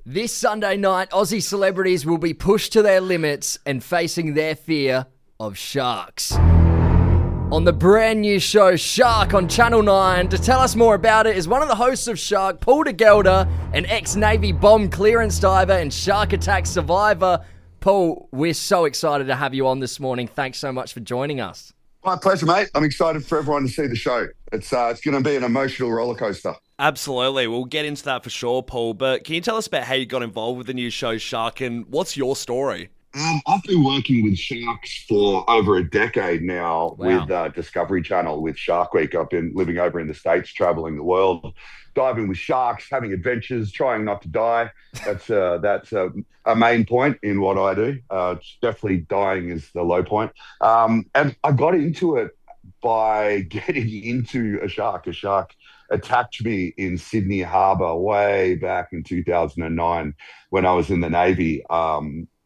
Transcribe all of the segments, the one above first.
This Sunday night, Aussie celebrities will be pushed to their limits and facing their fear of sharks. On the brand new show Shark on Channel 9, to tell us more about it is one of the hosts of Shark, Paul De Gelder, an ex-Navy bomb clearance diver and shark attack survivor. Paul, we're so excited to have you on this morning. Thanks so much for joining us. My pleasure, mate. I'm excited for everyone to see the show. It's going to be an emotional roller coaster. Absolutely. We'll get into that for sure, Paul. But can you tell us about how you got involved with the new show Shark and what's your story? I've been working with sharks for over a decade now. Wow. With Discovery Channel with Shark Week. I've been living over in the States, traveling the world, diving with sharks, having adventures, trying not to die. That's a main point in what I do. Definitely dying is the low point. And I got into it by getting into a shark. A shark attacked me in Sydney Harbour way back in 2009 when I was in the Navy.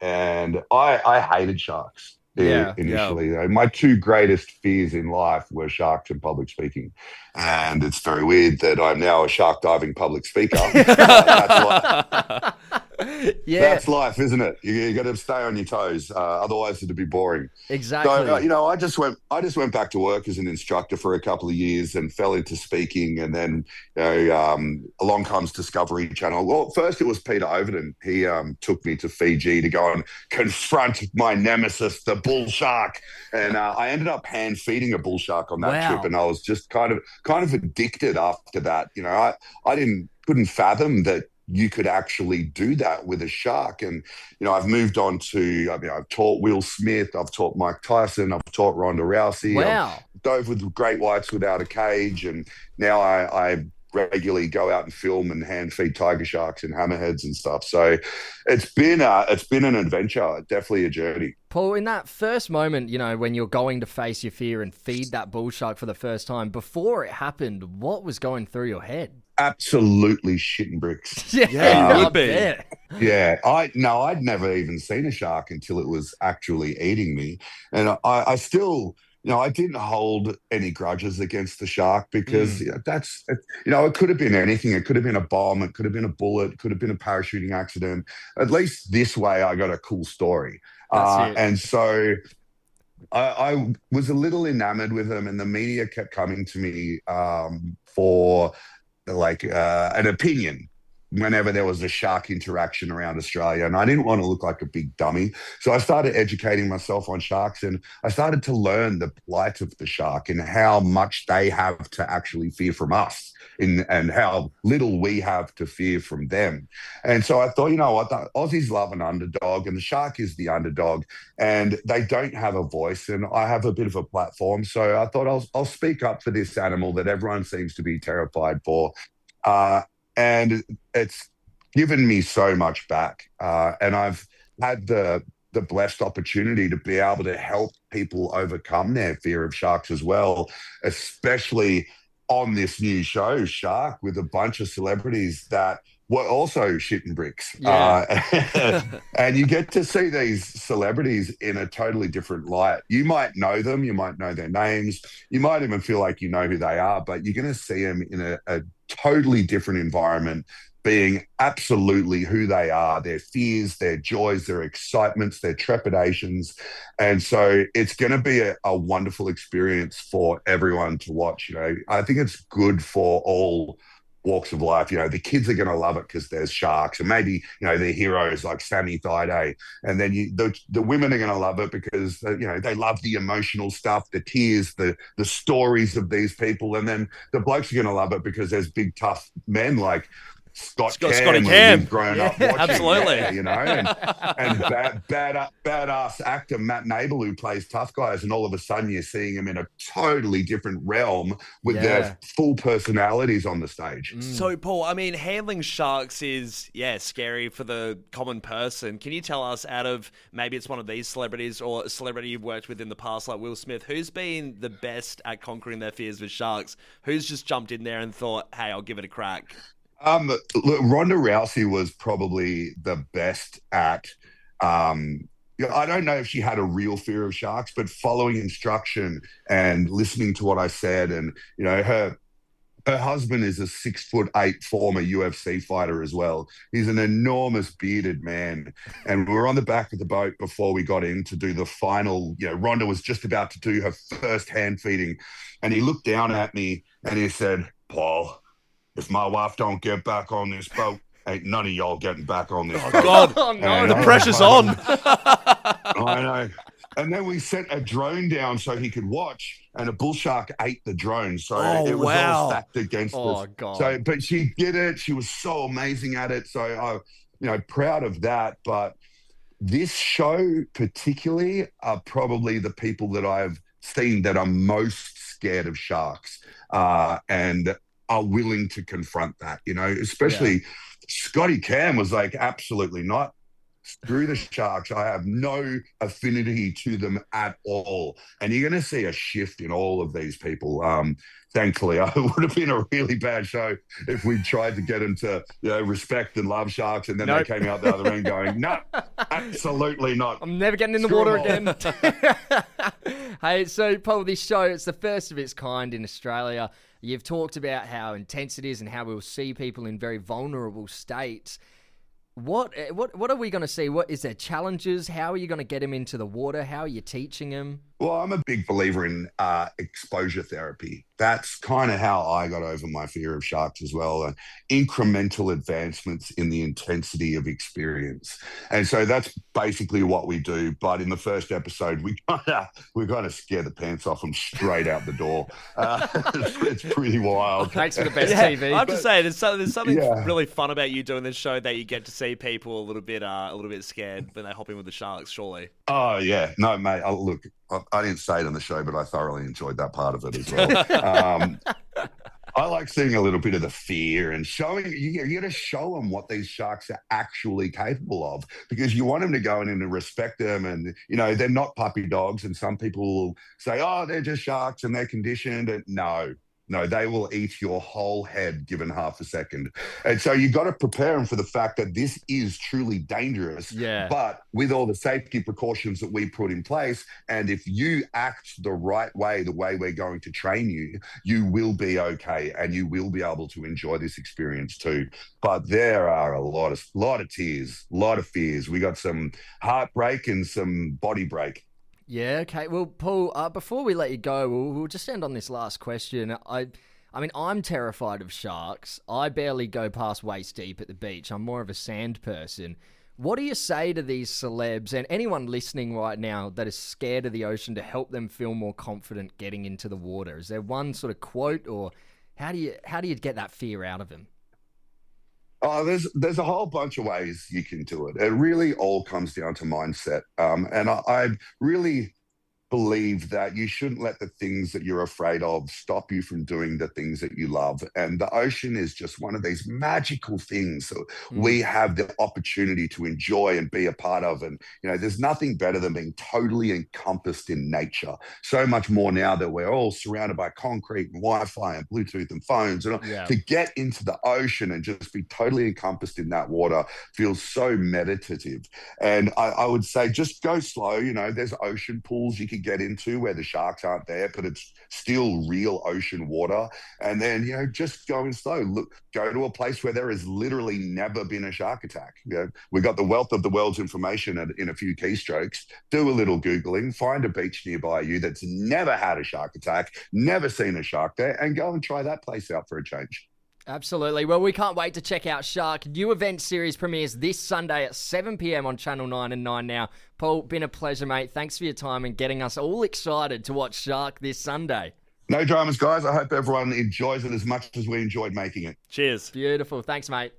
And I hated sharks initially. Yeah. My two greatest fears in life were sharks and public speaking. And it's very weird that I'm now a shark diving public speaker. That's life, isn't it? You got to stay on your toes. Otherwise, it'd be boring. Exactly. So, I just went back to work as an instructor for a couple of years and fell into speaking. And then, along comes Discovery Channel. Well, first it was Peter Overton. He took me to Fiji to go and confront my nemesis, the bull shark. And I ended up hand feeding a bull shark on that trip. And I was just kind of addicted after that. I couldn't fathom that you could actually do that with a shark. And, I've moved on to, I've taught Will Smith, I've taught Mike Tyson, I've taught Ronda Rousey. Wow. I've dove with great whites without a cage. And now I regularly go out and film and hand feed tiger sharks and hammerheads and stuff. So it's been an adventure, definitely a journey. Paul, in that first moment, when you're going to face your fear and feed that bull shark for the first time, before it happened, what was going through your head? Absolutely shitting bricks. Yeah, it would be. Yeah, I'd never even seen a shark until it was actually eating me. And I still, I didn't hold any grudges against the shark because it could have been anything. It could have been a bomb. It could have been a bullet. It could have been a parachuting accident. At least this way, I got a cool story. And so I was a little enamored with him, and the media kept coming to me for an opinion whenever there was a shark interaction around Australia. And I didn't want to look like a big dummy. So I started educating myself on sharks, and I started to learn the plight of the shark and how much they have to actually fear from us and how little we have to fear from them. And so I thought, what, the Aussies love an underdog, and the shark is the underdog, and they don't have a voice, and I have a bit of a platform. So I thought I'll speak up for this animal that everyone seems to be terrified for. And it's given me so much back. And I've had the blessed opportunity to be able to help people overcome their fear of sharks as well, especially on this new show, Shark, with a bunch of celebrities that were also shitting bricks. Yeah. And you get to see these celebrities in a totally different light. You might know them, you might know their names, you might even feel like you know who they are, but you're going to see them in a totally different environment, being absolutely who they are, their fears, their joys, their excitements, their trepidations. And so it's going to be a wonderful experience for everyone to watch. I think it's good for all walks of life. The kids are going to love it because there's sharks, and maybe they're heroes like Sammy Thaiday, and then the women are going to love it because they love the emotional stuff, the tears, the stories of these people, and then the blokes are going to love it because there's big tough men like Scotty Cam. Grown up watching. Absolutely. And badass actor Matt Nable, who plays tough guys, and all of a sudden you're seeing him in a totally different realm with their full personalities on the stage. So, Paul, handling sharks is, scary for the common person. Can you tell us, out of maybe it's one of these celebrities or a celebrity you've worked with in the past, like Will Smith, who's been the best at conquering their fears with sharks? Who's just jumped in there and thought, hey, I'll give it a crack? Look, Ronda Rousey was probably the best at. I don't know if she had a real fear of sharks, but following instruction and listening to what I said, and her Her husband is a 6'8" former UFC fighter as well. He's an enormous bearded man. And we were on the back of the boat before we got in to do the final. Rhonda was just about to do her first hand feeding. And he looked down at me and he said, "Paul, if my wife don't get back on this boat, ain't none of y'all getting back on this boat." God. Oh, no. And The pressure's on. I know. And then we sent a drone down so he could watch, and a bull shark ate the drone. So it was all stacked against us. Oh, God. So, but she did it. She was so amazing at it. So I, proud of that. But this show particularly are probably the people that I've seen that are most scared of sharks and are willing to confront that, especially Scotty Cam was like, absolutely not. Screw the sharks. I have no affinity to them at all. And you're going to see a shift in all of these people. Thankfully, it would have been a really bad show if we tried to get them to respect and love sharks, and then they came out the other end going, "No, absolutely not. I'm never getting in the water again." Hey, so Paul, this show, it's the first of its kind in Australia. You've talked about how intense it is and how we'll see people in very vulnerable states. What are we going to see? What is there challenges? How are you going to get them into the water? How are you teaching them? Well, I'm a big believer in exposure therapy. That's kind of how I got over my fear of sharks as well, and incremental advancements in the intensity of experience. And so that's basically what we do. But in the first episode, we kind of scare the pants off them straight out the door. It's pretty wild. Thanks for the best TV. I have to say, there's something really fun about you doing this show, that you get to see people a little bit scared when they hop in with the sharks. Surely. Oh yeah, no, mate. Look, I didn't say it on the show, but I thoroughly enjoyed that part of it as well. I like seeing a little bit of the fear and showing. You got to show them what these sharks are actually capable of, because you want them to go in and respect them. And they're not puppy dogs. And some people will say, "Oh, they're just sharks and they're conditioned." And no, they will eat your whole head given half a second. And so you got to prepare them for the fact that this is truly dangerous, but with all the safety precautions that we put in place. And if you act the right way, the way we're going to train you, you will be okay, and you will be able to enjoy this experience too. But there are a lot of tears, a lot of fears. We got some heartbreak and some body break. Yeah, okay. Well, Paul, before we let you go, we'll just end on this last question. I mean, I'm terrified of sharks. I barely go past waist deep at the beach. I'm more of a sand person. What do you say to these celebs and anyone listening right now that is scared of the ocean to help them feel more confident getting into the water? Is there one sort of quote, or how do you get that fear out of them? Oh, there's a whole bunch of ways you can do it. It really all comes down to mindset. And I really believe that you shouldn't let the things that you're afraid of stop you from doing the things that you love. And the ocean is just one of these magical things that we have the opportunity to enjoy and be a part of. And, there's nothing better than being totally encompassed in nature. So much more now that we're all surrounded by concrete and Wi-Fi and Bluetooth and phones. And to get into the ocean and just be totally encompassed in that water feels so meditative. And I would say just go slow. There's ocean pools you can get into where the sharks aren't there, but it's still real ocean water. And then, just going slow. Go to a place where there has literally never been a shark attack. We've got the wealth of the world's information in a few keystrokes. Do a little Googling, find a beach nearby you that's never had a shark attack, never seen a shark there, and go and try that place out for a change. Absolutely. Well, we can't wait to check out Shark. New event series premieres this Sunday at 7 p.m. on Channel 9 and 9 Now. Paul, been a pleasure, mate. Thanks for your time and getting us all excited to watch Shark this Sunday. No dramas, guys. I hope everyone enjoys it as much as we enjoyed making it. Cheers. Beautiful. Thanks, mate.